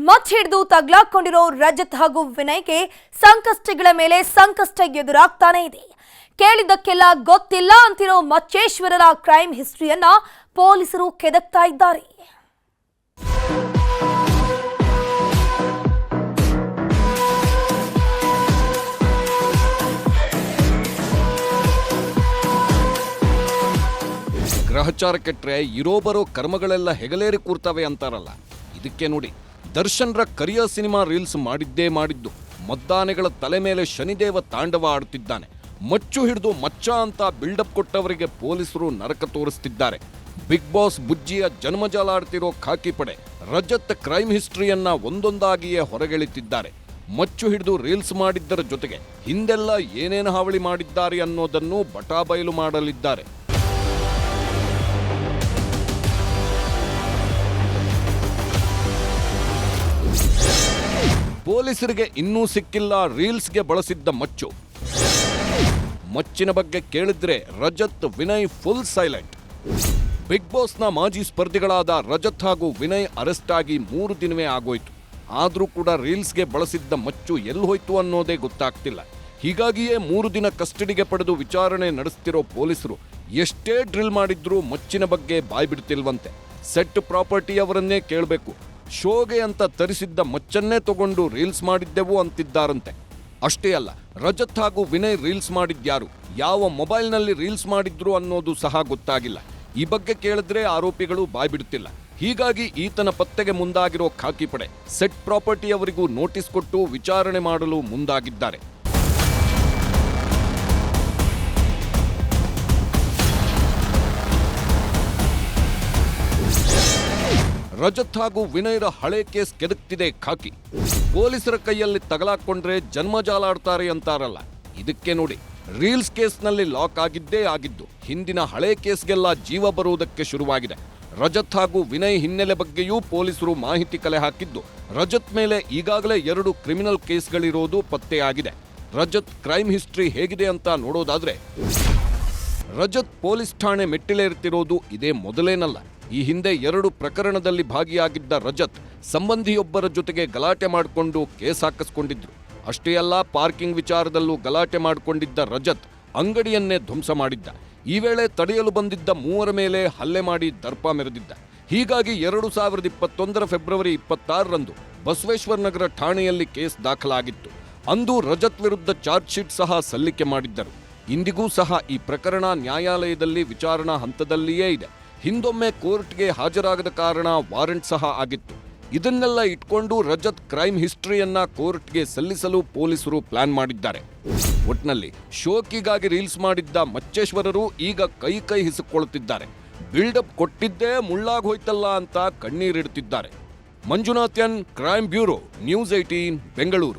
ಮಚ್ಚ ಹಿಡಿದು ತಗ್ಲಾಕೊಂಡಿರೋ ರಜತ್ ಹಾಗೂ ವಿನಯ್ಗೆ ಸಂಕಷ್ಟಗಳ ಮೇಲೆ ಸಂಕಷ್ಟ ಎದುರಾಗ್ತಾನೆ ಇದೆ. ಕೇಳಿದ್ದಕ್ಕೆಲ್ಲ ಗೊತ್ತಿಲ್ಲ ಅಂತಿರೋ ಮಚ್ಚೇಶ್ವರರ ಕ್ರೈಮ್ ಹಿಸ್ಟ್ರಿಯನ್ನ ಪೊಲೀಸರು ಕೆದಕ್ತಾ ಇದ್ದಾರೆ. ಗ್ರಹಚಾರ ಕೆಟ್ಟರೆ ಇರೋ ಬರೋ ಕರ್ಮಗಳೆಲ್ಲ ಹೆಗಲೇರಿ ಕೂರ್ತವೆ ಅಂತಾರಲ್ಲ, ಇದಕ್ಕೆ ನೋಡಿ ದರ್ಶನ್ರ ಕರಿಯ ಸಿನಿಮಾ ರೀಲ್ಸ್ ಮಾಡಿದ್ದು ಮದ್ದಾನೆಗಳ ತಲೆ ಮೇಲೆ ಶನಿದೇವ ತಾಂಡವ ಆಡುತ್ತಿದ್ದಾನೆ. ಮಚ್ಚು ಹಿಡಿದು ಮಚ್ಚ ಅಂತ ಬಿಲ್ಡಪ್ ಕೊಟ್ಟವರಿಗೆ ಪೊಲೀಸರು ನರಕ ತೋರಿಸ್ತಿದ್ದಾರೆ. ಬಿಗ್ ಬಾಸ್ ಬುಜ್ಜಿಯ ಜನ್ಮಜಾಲ ಆಡ್ತಿರೋ ಖಾಕಿ ಪಡೆ ರಜತ್ ಕ್ರೈಮ್ ಹಿಸ್ಟ್ರಿಯನ್ನ ಒಂದೊಂದಾಗಿಯೇ ಹೊರಗೆಳಿತಿದ್ದಾರೆ. ಮಚ್ಚು ಹಿಡಿದು ರೀಲ್ಸ್ ಮಾಡಿದ್ದರ ಜೊತೆಗೆ ಹಿಂದೆಲ್ಲ ಏನೇನು ಹಾವಳಿ ಮಾಡಿದ್ದಾರೆ ಅನ್ನೋದನ್ನು ಬಟಾಬಯಲು ಮಾಡಲಿದ್ದಾರೆ. ಪೊಲೀಸರಿಗೆ ಇನ್ನೂ ಸಿಕ್ಕಿಲ್ಲ ರೀಲ್ಸ್ಗೆ ಬಳಸಿದ್ದ ಮಚ್ಚು. ಮಚ್ಚಿನ ಬಗ್ಗೆ ಕೇಳಿದ್ರೆ Rajat Vinay full silent. Big ಬಾಸ್ನ ಮಾಜಿ ಸ್ಪರ್ಧಿಗಳಾದ ರಜತ್ ಹಾಗೂ ವಿನಯ್ ಅರೆಸ್ಟ್ ಆಗಿ 3 ದಿನವೇ ಆಗೋಯ್ತು. ಆದರೂ ಕೂಡ ರೀಲ್ಸ್ಗೆ ಬಳಸಿದ್ದ ಮಚ್ಚು ಎಲ್ಲಿ ಹೋಯ್ತು ಅನ್ನೋದೇ ಗೊತ್ತಾಗ್ತಿಲ್ಲ. ಹೀಗಾಗಿಯೇ 3 ದಿನ ಕಸ್ಟಡಿಗೆ ಪಡೆದು ವಿಚಾರಣೆ ನಡೆಸ್ತಿರೋ ಪೊಲೀಸರು ಎಷ್ಟೇ ಡ್ರಿಲ್ ಮಾಡಿದ್ರೂ ಮಚ್ಚಿನ ಬಗ್ಗೆ ಬಾಯ್ಬಿಡ್ತಿಲ್ವಂತೆ. ಸೆಟ್ ಪ್ರಾಪರ್ಟಿಯವರನ್ನೇ ಕೇಳಬೇಕು. ಶೋಗೆ ಅಂತ ತರಿಸಿದ್ದ ಮಚ್ಚನ್ನೇ ತಗೊಂಡು ರೀಲ್ಸ್ ಮಾಡಿದ್ದೆವು ಅಂತಿದ್ದಾರಂತೆ. ಅಷ್ಟೇ ಅಲ್ಲ, ರಜತ್ ಹಾಗೂ ವಿನಯ್ ರೀಲ್ಸ್ ಮಾಡಿದ್ಯಾರು, ಯಾವ ಮೊಬೈಲ್ನಲ್ಲಿ ರೀಲ್ಸ್ ಮಾಡಿದ್ರು ಅನ್ನೋದು ಸಹ ಗೊತ್ತಾಗಿಲ್ಲ. ಈ ಬಗ್ಗೆ ಕೇಳಿದ್ರೆ ಆರೋಪಿಗಳು ಬಾಯ್ಬಿಡ್ತಿಲ್ಲ. ಹೀಗಾಗಿ ಈತನ ಪತ್ತೆಗೆ ಮುಂದಾಗಿರೋ ಖಾಕಿ ಪಡೆ ಸೆಟ್ ಪ್ರಾಪರ್ಟಿಯವರಿಗೂ ನೋಟಿಸ್ ಕೊಟ್ಟು ವಿಚಾರಣೆ ಮಾಡಲು ಮುಂದಾಗಿದ್ದಾರೆ. ರಜತ್ ಹಾಗೂ ವಿನಯ್ರ ಹಳೆ ಕೇಸ್ ಕೆದಕ್ತಿದೆ ಖಾಕಿ. ಪೊಲೀಸರ ಕೈಯಲ್ಲಿ ತಗಲಾಕೊಂಡ್ರೆ ಜನ್ಮಜಾಲಾಡ್ತಾರೆ ಅಂತಾರಲ್ಲ, ಇದಕ್ಕೆ ನೋಡಿ ರೀಲ್ಸ್ ಕೇಸ್ನಲ್ಲಿ ಲಾಕ್ ಆಗಿದ್ದೇ ಆಗಿದ್ದು ಹಿಂದಿನ ಹಳೆ ಕೇಸ್ಗೆಲ್ಲ ಜೀವ ಬರುವುದಕ್ಕೆ ಶುರುವಾಗಿದೆ. ರಜತ್ ಹಾಗೂ ವಿನಯ್ ಹಿನ್ನೆಲೆ ಬಗ್ಗೆಯೂ ಪೊಲೀಸರು ಮಾಹಿತಿ ಕಲೆ ಹಾಕಿದ್ದು ರಜತ್ ಮೇಲೆ ಈಗಾಗಲೇ 2 ಕ್ರಿಮಿನಲ್ ಕೇಸ್ಗಳಿರೋದು ಪತ್ತೆಯಾಗಿದೆ. ರಜತ್ ಕ್ರೈಮ್ ಹಿಸ್ಟ್ರಿ ಹೇಗಿದೆ ಅಂತ ನೋಡೋದಾದ್ರೆ, ರಜತ್ ಪೊಲೀಸ್ ಠಾಣೆ ಮೆಟ್ಟಿಲೇರ್ತಿರೋದು ಇದೇ ಮೊದಲೇನಲ್ಲ. ಈ ಹಿಂದೆ 2 ಪ್ರಕರಣದಲ್ಲಿ ಭಾಗಿಯಾಗಿದ್ದ ರಜತ್ ಸಂಬಂಧಿಯೊಬ್ಬರ ಜೊತೆಗೆ ಗಲಾಟೆ ಮಾಡಿಕೊಂಡು ಕೇಸ್ ಹಾಕಿಸ್ಕೊಂಡಿದ್ರು. ಅಷ್ಟೇ ಅಲ್ಲ, ಪಾರ್ಕಿಂಗ್ ವಿಚಾರದಲ್ಲೂ ಗಲಾಟೆ ಮಾಡಿಕೊಂಡಿದ್ದ ರಜತ್ ಅಂಗಡಿಯನ್ನೇ ಧ್ವಂಸ ಮಾಡಿದ್ದ. ಈ ವೇಳೆ ತಡೆಯಲು ಬಂದಿದ್ದ 3 ಮೇಲೆ ಹಲ್ಲೆ ಮಾಡಿ ದರ್ಪ ಮೆರೆದಿದ್ದ. ಹೀಗಾಗಿ 2021 ಫೆಬ್ರವರಿ 26ರಂದು ಬಸವೇಶ್ವರ ನಗರ ಠಾಣೆಯಲ್ಲಿ ಕೇಸ್ ದಾಖಲಾಗಿತ್ತು. ಅಂದು ರಜತ್ ವಿರುದ್ಧ ಚಾರ್ಜ್ ಶೀಟ್ ಸಹ ಸಲ್ಲಿಕೆ ಮಾಡಿದ್ದರು. ಇಂದಿಗೂ ಸಹ ಈ ಪ್ರಕರಣ ನ್ಯಾಯಾಲಯದಲ್ಲಿ ವಿಚಾರಣಾ ಹಂತದಲ್ಲಿಯೇ ಇದೆ. ಹಿಂದೊಮ್ಮೆ ಕೋರ್ಟ್ಗೆ ಹಾಜರಾಗದ ಕಾರಣ ವಾರೆಂಟ್ ಸಹ ಆಗಿತ್ತು. ಇದನ್ನೆಲ್ಲ ಇಟ್ಕೊಂಡು ರಜತ್ ಕ್ರೈಮ್ ಹಿಸ್ಟ್ರಿಯನ್ನ ಕೋರ್ಟ್ಗೆ ಸಲ್ಲಿಸಲು ಪೊಲೀಸರು ಪ್ಲಾನ್ ಮಾಡಿದ್ದಾರೆ. ಒಟ್ನಲ್ಲಿ ಶೋಕಿಗಾಗಿ ರೀಲ್ಸ್ ಮಾಡಿದ್ದ ಮಚ್ಚೇಶ್ವರರು ಈಗ ಕೈ ಹಿಸುಕೊಳ್ಳುತ್ತಿದ್ದಾರೆ. ಬಿಲ್ಡಪ್ ಕೊಟ್ಟಿದ್ದೇ ಮುಳ್ಳಾಗೋಯ್ತಲ್ಲ ಅಂತ ಕಣ್ಣೀರಿಡುತ್ತಿದ್ದಾರೆ. Manjunath N, crime bureau, news 18 Bengaluru.